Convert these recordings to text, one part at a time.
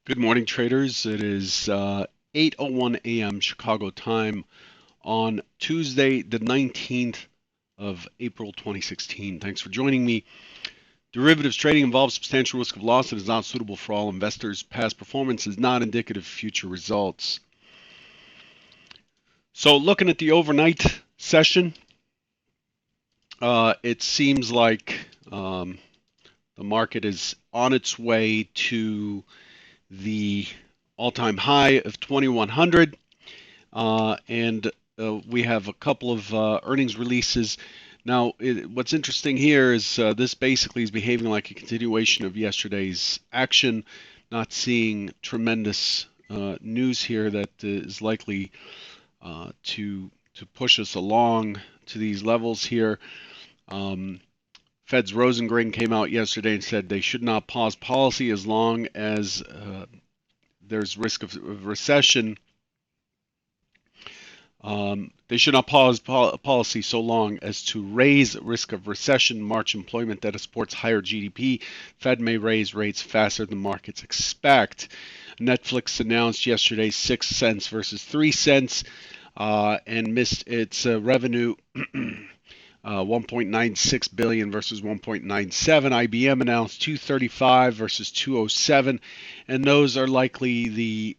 Good morning, traders. It is 8:01 a.m. Chicago time on Tuesday, the 19th of April 2016. Thanks for joining me. Derivatives trading involves substantial risk of loss and is not suitable for all investors. Past performance is not indicative of future results. So, looking at the overnight session, it seems like the market is on its way to the all-time high of 2100. And we have a couple of earnings releases. Now, what's interesting here is this basically is behaving like a continuation of yesterday's action, not seeing tremendous news here that is likely to push us along to these levels here. Fed's Rosengren came out yesterday and said they should not pause policy as long as there's risk of recession. They should not pause policy so long as to raise risk of recession. March employment data supports higher GDP. Fed may raise rates faster than markets expect. Netflix announced yesterday 6 cents versus 3 cents and missed its revenue 1.96 billion versus 1.97. IBM announced 235 versus 207, and those are likely the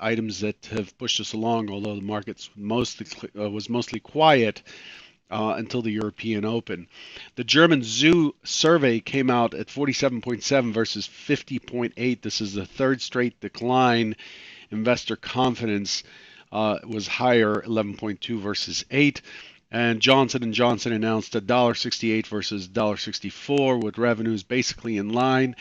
items that have pushed us along. Although the markets was mostly quiet until the European Open. The German zoo survey came out at 47.7 versus 50.8. This is the third straight decline. Investor confidence was higher, 11.2 versus 8. And Johnson & Johnson announced $1.68 versus $1.64 with revenues basically in line.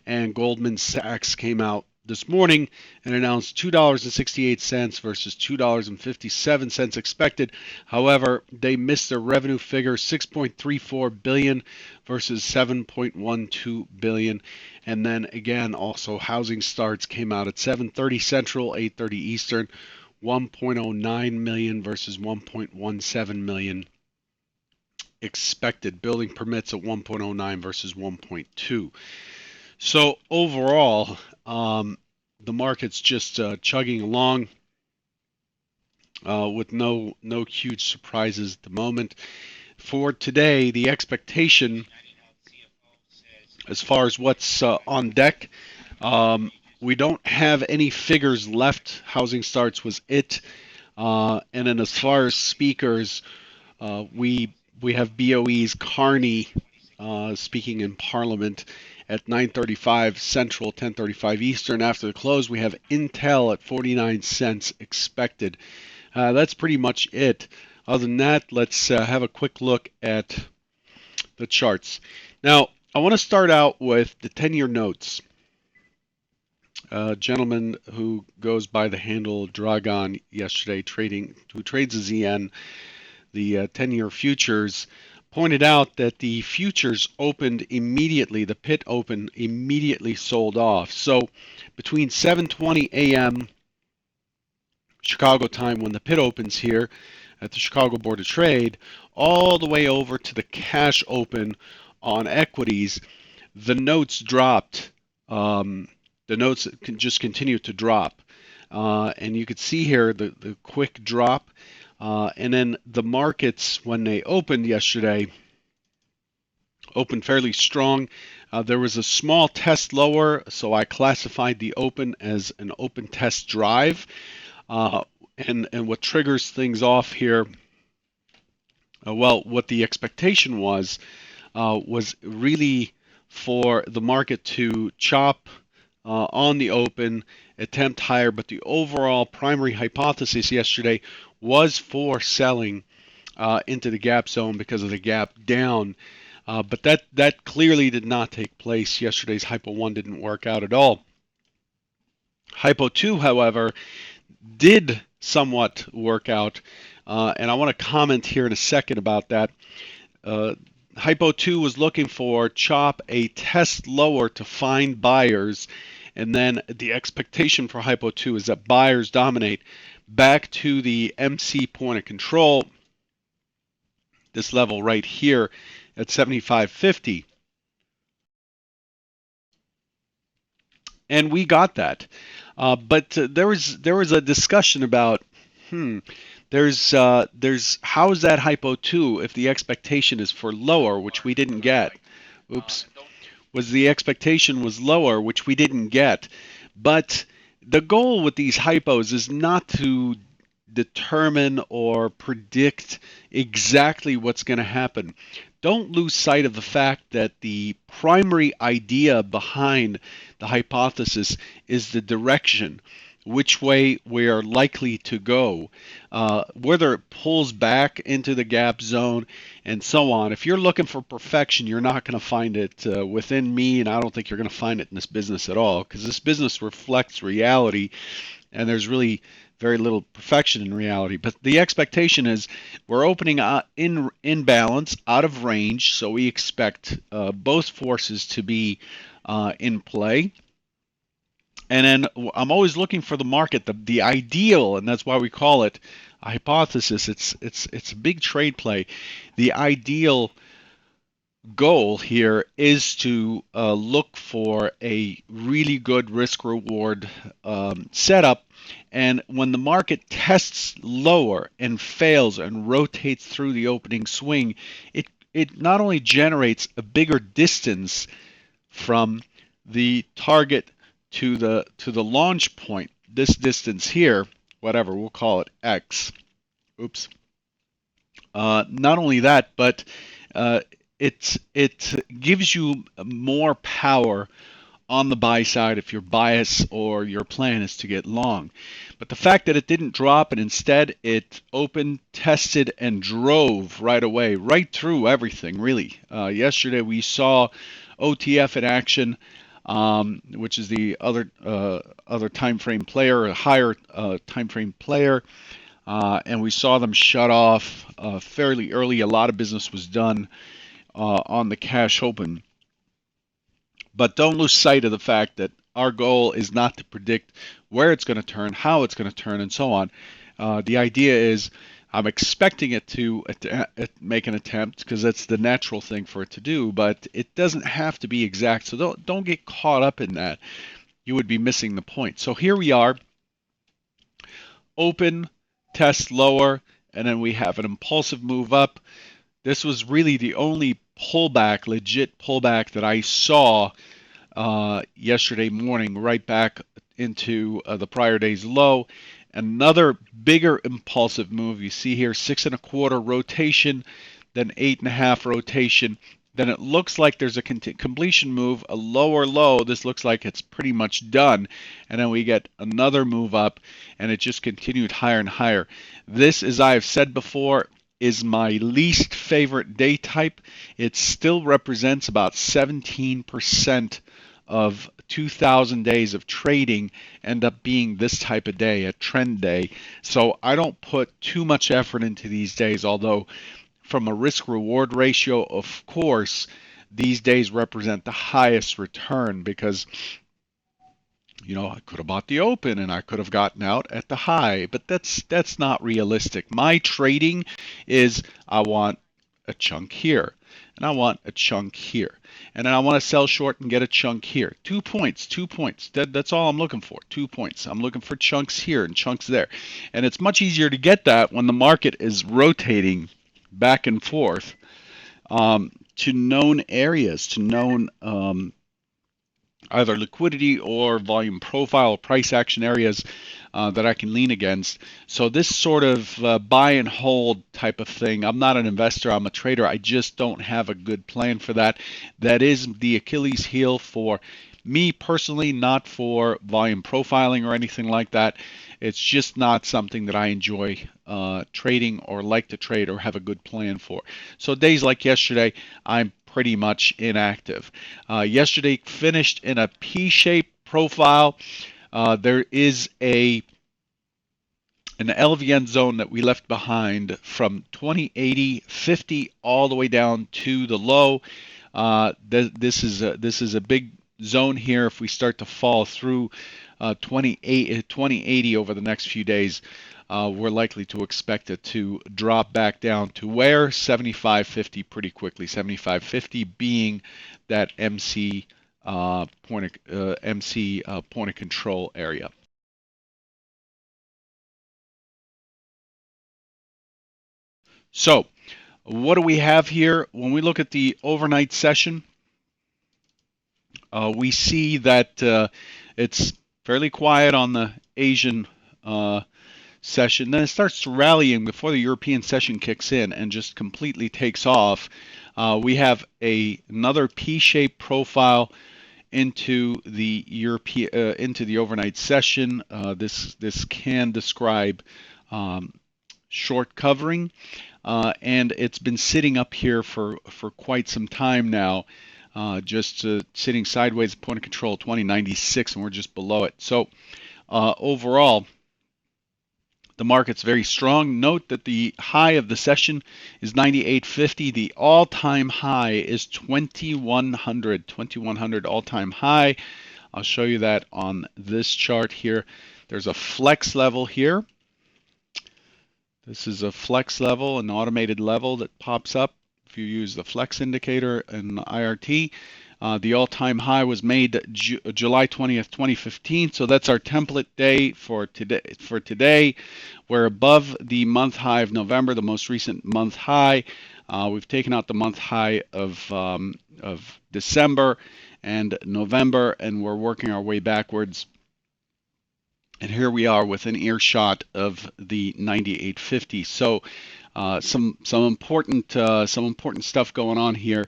And Goldman Sachs came out this morning and announced $2.68 versus $2.57 expected. However, they missed their revenue figure, 6.34 billion versus 7.12 billion. And then again, also housing starts came out at 7:30 Central, 8:30 Eastern. 1.09 million versus 1.17 million expected. Building permits at 1.09 versus 1.2. So overall, the market's just chugging along with no huge surprises at the moment. For today, the expectation as far as what's on deck, we don't have any figures left. Housing starts was it. And then as far as speakers, we have BOE's Carney speaking in Parliament at 9:35 Central, 10:35 Eastern. After the close, we have Intel at 49 cents expected. That's pretty much it. Other than that, let's have a quick look at the charts. Now, I want to start out with the 10-year notes. A gentleman who goes by the handle Dragon yesterday, who trades a ZN, the 10-year futures, pointed out that the futures opened immediately. The pit opened immediately, sold off. So between 7:20 a.m. Chicago time, when the pit opens here at the Chicago Board of Trade, all the way over to the cash open on equities, the notes dropped. The notes can just continue to drop. And you could see here the quick drop. And then the markets, when they opened yesterday, opened fairly strong. There was a small test lower, so I classified the open as an open test drive. And what triggers things off here, well, what the expectation was really for the market to chop on the open, attempt higher, but the overall primary hypothesis yesterday was for selling into the gap zone because of the gap down. But that clearly did not take place. Yesterday's Hypo 1 didn't work out at all. Hypo 2, however, did somewhat work out, and I want to comment here in a second about that. Hypo 2 was looking for chop a test lower to find buyers, and then the expectation for Hypo 2 is that buyers dominate back to the MC point of control, this level right here at 75.50. and we got that. But there was a discussion about hmm, there's how is that hypo 2 if the expectation is for lower, which we didn't get. Oops. Was the expectation was lower, which we didn't get. But the goal with these hypos is not to determine or predict exactly what's going to happen. Don't lose sight of the fact that the primary idea behind the hypothesis is the direction, which way we are likely to go, whether it pulls back into the gap zone, and so on. If you're looking for perfection, you're not going to find it within me, and I don't think you're going to find it in this business at all, because this business reflects reality, and there's really very little perfection in reality. But the expectation is we're opening in balance, out of range, so we expect both forces to be in play. And then I'm always looking for the market, the ideal, and that's why we call it a hypothesis. It's a big trade play. The ideal goal here is to look for a really good risk reward setup. And when the market tests lower and fails and rotates through the opening swing, it not only generates a bigger distance from the target to the launch point, this distance here, whatever we'll call it X. Oops. Not only that, but uh, it gives you more power on the buy side if your bias or your plan is to get long. But the fact that it didn't drop and instead it opened, tested, and drove right away, right through everything, really. Yesterday we saw OTF in action, which is the other time frame player, a higher time frame player. And we saw them shut off fairly early. A lot of business was done on the cash open. But don't lose sight of the fact that our goal is not to predict where it's going to turn, how it's going to turn, and so on. The idea is I'm expecting it to make an attempt because that's the natural thing for it to do, but it doesn't have to be exact. So don't get caught up in that. You would be missing the point. So here we are, open, test lower, and then we have an impulsive move up. This was really the only pullback, legit pullback that I saw yesterday morning, right back into the prior day's low. Another bigger impulsive move. You see here, 6.25 rotation, then 8.5 rotation. Then it looks like there's a completion move, a lower low. This looks like it's pretty much done. And then we get another move up, and it just continued higher and higher. This, as I have said before, is my least favorite day type. It still represents about 17% of 2,000 days of trading end up being this type of day, a trend day. So I don't put too much effort into these days, although from a risk reward ratio, of course, these days represent the highest return because I could have bought the open and I could have gotten out at the high, but that's not realistic. My trading is I want a chunk here and I want a chunk here. And then I want to sell short and get a chunk here. 2 points, 2 points. That's all I'm looking for. 2 points. I'm looking for chunks here and chunks there. And it's much easier to get that when the market is rotating back and forth to known areas, to known either liquidity or volume profile, price action areas that I can lean against. So this sort of buy and hold type of thing, I'm not an investor, I'm a trader. I just don't have a good plan for that. That is the Achilles heel for me personally, not for volume profiling or anything like that. It's just not something that I enjoy trading or like to trade or have a good plan for. So days like yesterday, I'm pretty much inactive. Yesterday finished in a P-shaped profile. There is an LVN zone that we left behind from 2080.50 all the way down to the low. This is a big zone here. If we start to fall through 2080 over the next few days, we're likely to expect it to drop back down to where 75.50 pretty quickly. 75.50 being that MC MC point of control area. So what do we have here? When we look at the overnight session, we see that it's fairly quiet on the Asian session. Then it starts rallying before the European session kicks in and just completely takes off. We have another P-shaped profile into the overnight session. This can describe short covering, and it's been sitting up here for quite some time now. Just sitting sideways, point of control 2096, and we're just below it. So overall, the market's very strong. Note that the high of the session is 98.50. The all-time high is 2100. 2100 all-time high. I'll show you that on this chart here. There's a flex level here. This is a flex level, an automated level that pops up if you use the flex indicator in IRT. The all-time high was made July 20th, 2015. So that's our template day for today. We're above the month high of November, the most recent month high. We've taken out the month high of December and November, and we're working our way backwards. And here we are within earshot of the 98.50. So some important stuff going on here.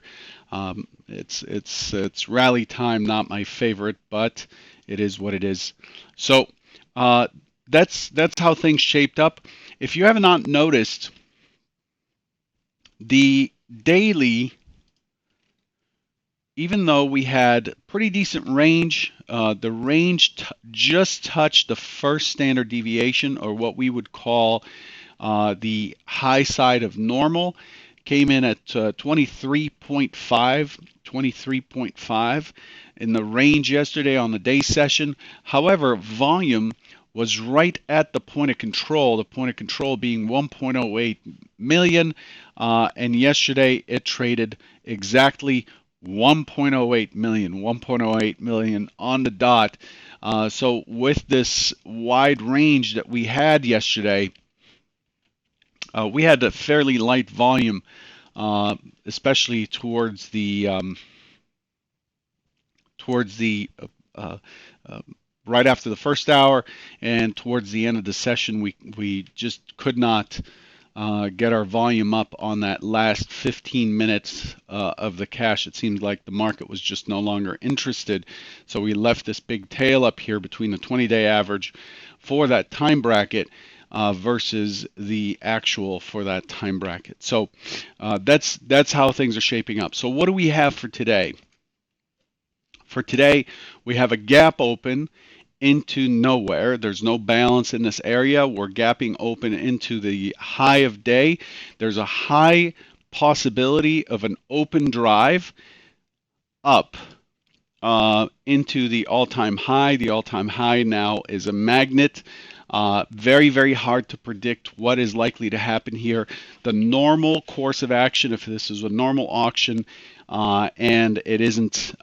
It's rally time, not my favorite, but it is what it is. So that's how things shaped up. If you have not noticed, the daily, even though we had pretty decent range, the range just touched the first standard deviation, or what we would call the high side of normal. Came in at 23.5 in the range yesterday on the day session. However, volume was right at the point of control being 1.08 million, and yesterday it traded exactly 1.08 million on the dot. So with this wide range that we had yesterday, we had a fairly light volume, especially towards the right after the first hour, and towards the end of the session, we just could not get our volume up on that last 15 minutes of the cash. It seemed like the market was just no longer interested. So we left this big tail up here between the 20-day average for that time bracket versus the actual for that time bracket. So that's how things are shaping up. So what do we have for today? For today, we have a gap open into nowhere. There's no balance in this area. We're gapping open into the high of day. There's a high possibility of an open drive up into the all-time high. The all-time high now is a magnet. Very, very hard to predict what is likely to happen here. The normal course of action, if this is a normal auction and it isn't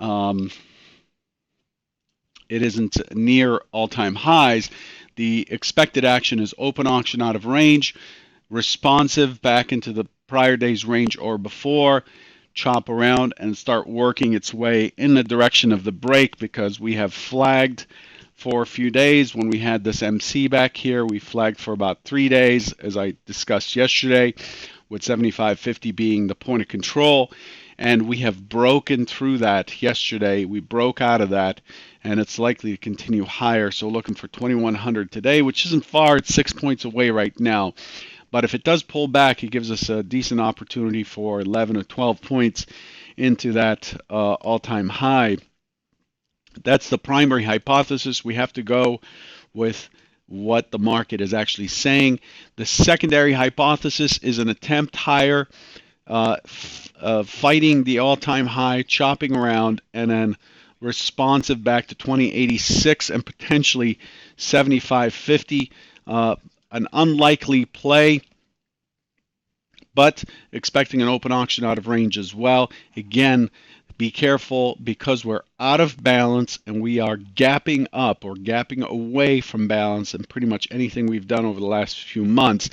near all-time highs, the expected action is open auction out of range, responsive back into the prior day's range or before, chop around and start working its way in the direction of the break, because we have flagged for a few days. When we had this MC back here, we flagged for about 3 days, as I discussed yesterday, with 75.50 being the point of control. And we have broken through that yesterday. We broke out of that, and it's likely to continue higher. So looking for 2100 today, which isn't far. It's 6 points away right now. But if it does pull back, it gives us a decent opportunity for 11 or 12 points into that all-time high. That's the primary hypothesis. We have to go with what the market is actually saying. The secondary hypothesis is an attempt higher, fighting the all-time high, chopping around, and then responsive back to 2086 and potentially 75.50. An unlikely play, but expecting an open auction out of range as well. Again, Be careful because we're out of balance and we are gapping up or gapping away from balance in pretty much anything we've done over the last few months.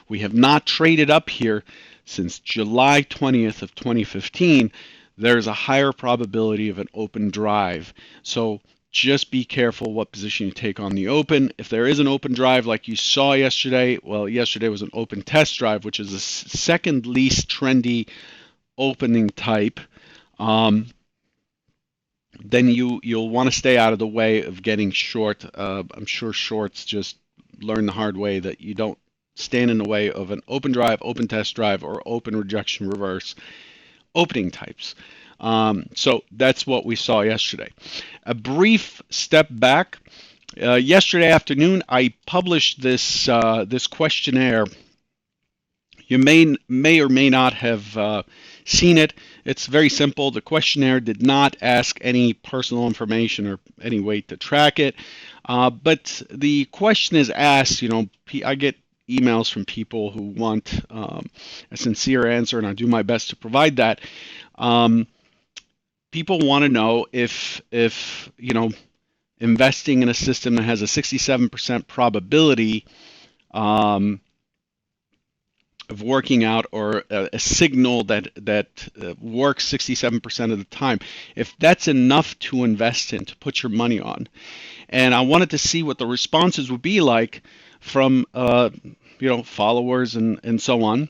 We have not traded up here since July 20th of 2015. There's a higher probability of an open drive. So just be careful what position you take on the open. If there is an open drive like you saw yesterday, well, yesterday was an open test drive, which is the second least trendy opening type. Then you'll want to stay out of the way of getting short. I'm sure shorts just learn the hard way that you don't stand in the way of an open drive, open test drive, or open rejection reverse opening types. So that's what we saw yesterday. A brief step back. Yesterday afternoon, I published this questionnaire. You may or may not have seen it. It's very simple. The questionnaire did not ask any personal information or any way to track it. But the question is asked, I get emails from people who want a sincere answer, and I do my best to provide that. People want to know if investing in a system that has a 67% probability of working out, or a signal that works 67% of the time, if that's enough to invest in, to put your money on. And I wanted to see what the responses would be like from followers and so on.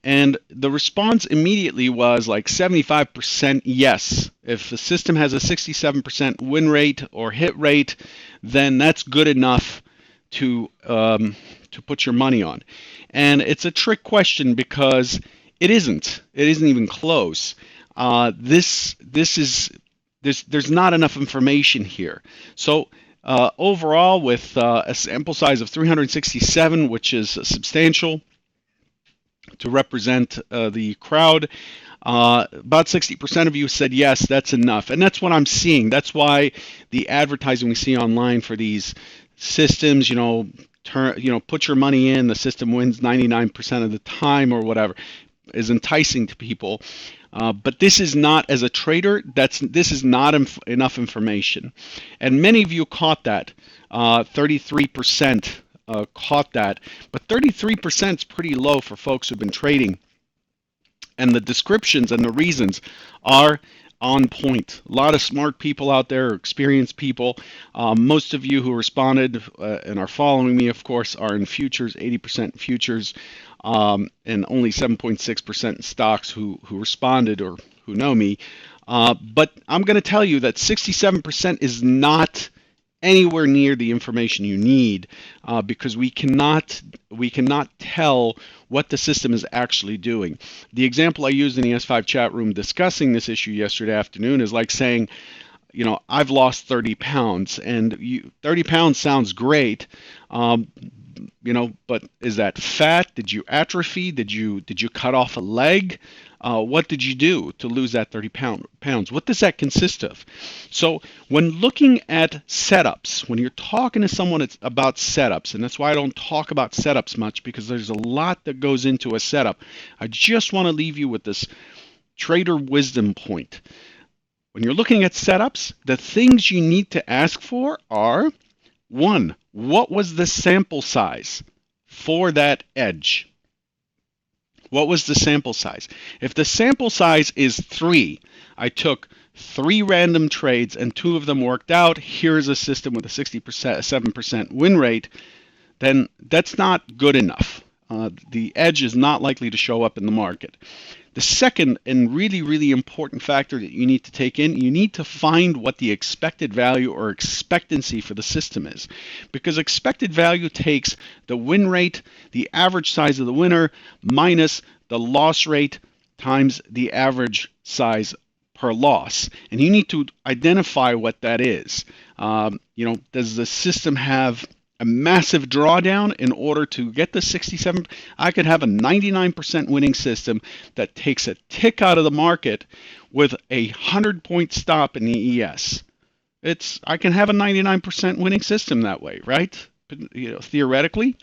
And the response immediately was like 75% yes. If the system has a 67% win rate or hit rate, then that's good enough to put your money on. And it's a trick question because it isn't. It isn't even close. There's not enough information here. So overall, with a sample size of 367, which is substantial to represent the crowd, about 60% of you said yes, that's enough. And that's what I'm seeing. That's why the advertising we see online for these systems, put your money in, the system wins 99% of the time or whatever, is enticing to people. But this is not, as a trader, this is not enough information. And many of you caught that. 33% caught that. But 33% is pretty low for folks who've been trading. And the descriptions and the reasons are on point. A lot of smart people out there, experienced people. Most of you who responded and are following me, of course, are in futures, 80% in futures, and only 7.6% in stocks who responded or who know me. But I'm going to tell you that 67% is not anywhere near the information you need, because we cannot tell what the system is actually doing. The example I used in the S5 chat room discussing this issue yesterday afternoon is like saying, I've lost 30 pounds, and 30 pounds sounds great, but is that fat? Did you atrophy? Did you cut off a leg? What did you do to lose that 30 pounds? What does that consist of? So when looking at setups, when you're talking to someone about setups, and that's why I don't talk about setups much, because there's a lot that goes into a setup. I just want to leave you with this trader wisdom point. When you're looking at setups, the things you need to ask for are, one, what was the sample size for that edge? What was the sample size? If the sample size is 3, I took 3 random trades and 2 of them worked out, here's a system with a 7% win rate, then that's not good enough. The edge is not likely to show up in the market. The second and really, really important factor that you need to take in, you need to find what the expected value or expectancy for the system is. Because expected value takes the win rate, the average size of the winner, minus the loss rate times the average size per loss. And you need to identify what that is. Does the system have a massive drawdown in order to get the 67? I could have a 99% winning system that takes a tick out of the market with a 100-point stop in the ES. I can have a 99% winning system that way, right? Theoretically.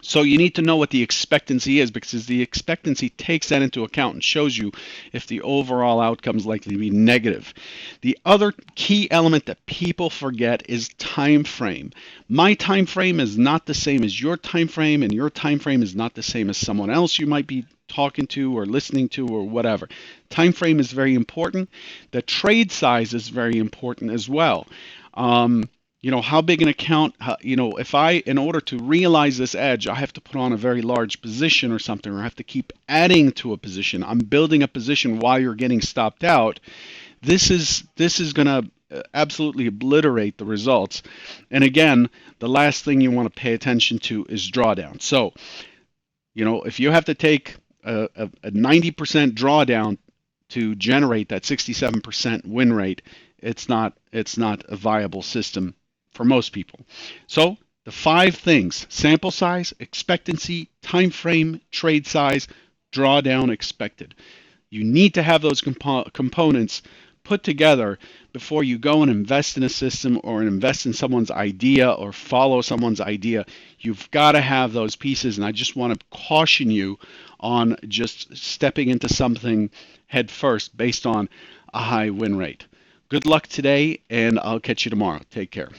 So you need to know what the expectancy is, because the expectancy takes that into account and shows you if the overall outcome is likely to be negative. The other key element that people forget is time frame. My time frame is not the same as your time frame, and your time frame is not the same as someone else you might be talking to or listening to or whatever. Time frame is very important. The trade size is very important as well. Um, how big an account, if in order to realize this edge, I have to put on a very large position or something, or I have to keep adding to a position. I'm building a position while you're getting stopped out. This is going to absolutely obliterate the results. And again, the last thing you want to pay attention to is drawdown. So, if you have to take a 90% drawdown to generate that 67% win rate, it's not a viable system for most people. So the 5 things: sample size, expectancy, time frame, trade size, drawdown expected. You need to have those components put together before you go and invest in a system or invest in someone's idea or follow someone's idea. You've got to have those pieces, and I just want to caution you on just stepping into something head first based on a high win rate. Good luck today, and I'll catch you tomorrow. Take care.